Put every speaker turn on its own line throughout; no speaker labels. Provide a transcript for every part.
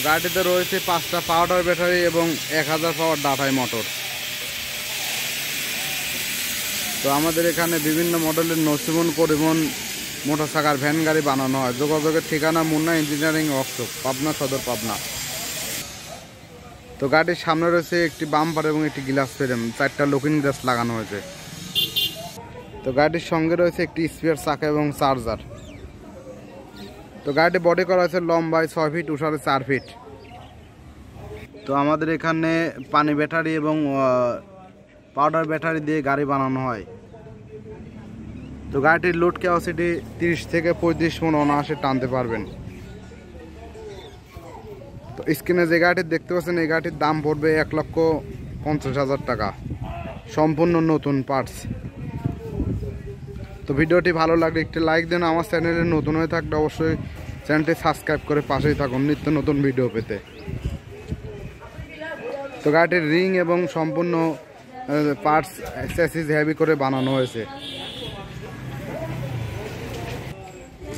গাড়িতে রয়েছে 5টা পাউডার ব্যাটারি এবং 1000 পাওয়ার ডাটাই মোটর। তো আমাদের এখানে বিভিন্ন মডেলের নসিমন পরিবহন মোটর চাকার ভ্যান গাড়ি বানানো হয়। যোগাযোগের ঠিকানা মুন্না ইঞ্জিনিয়ারিং ওয়ার্কশপ, পাবনা সদর, পাবনা। তো গাড়ির সামনে রয়েছে একটি বাম্পার এবং একটি গ্লাস ফ্রেম, 4টা লুকিং গ্লাস লাগানো হয়েছে। তো গাড়ির সঙ্গে রয়েছে একটি স্পেয়ার চাকা এবং চার্জার। তো গাড়িটি বডি করা হয়েছে লম্বায় 6 ফিট, উসারে 4 ফিট। তো আমাদের এখানে পানি ব্যাটারি এবং পাউডার ব্যাটারি দিয়ে গাড়ি বানানো হয়। তো গাড়িটির লোড ক্যাপাসিটি 30 থেকে 35 মণ অনায়াসে টানতে পারবেন। তো স্ক্রিনে যে গাড়িটি দেখতে পাচ্ছেন এই গাড়িটির দাম পড়বে 1,50,000 টাকা, সম্পূর্ণ নতুন পার্টস। তো ভিডিওটি ভালো লাগলে একটি লাইক দেন। আমার চ্যানেলে নতুন হয়ে থাকলে অবশ্যই চ্যানেলটি সাবস্ক্রাইব করে পাশেই থাকুন নিত্য নতুন ভিডিও পেতে। তো গাড়িটির রিং এবং সম্পূর্ণ পার্টস চ্যাসিস হেভি করে বানানো হয়েছে।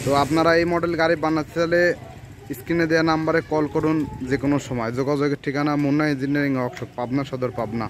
তো আপনারা এই মডেল গাড়ি বানাতে চাইলে স্ক্রিনে দেওয়া নাম্বারে কল করুন যে কোনো সময়। যোগাযোগের ঠিকানা মুন্না ইঞ্জিনিয়ারিং ওয়ার্কশপ, পাবনা সদর, পাবনা।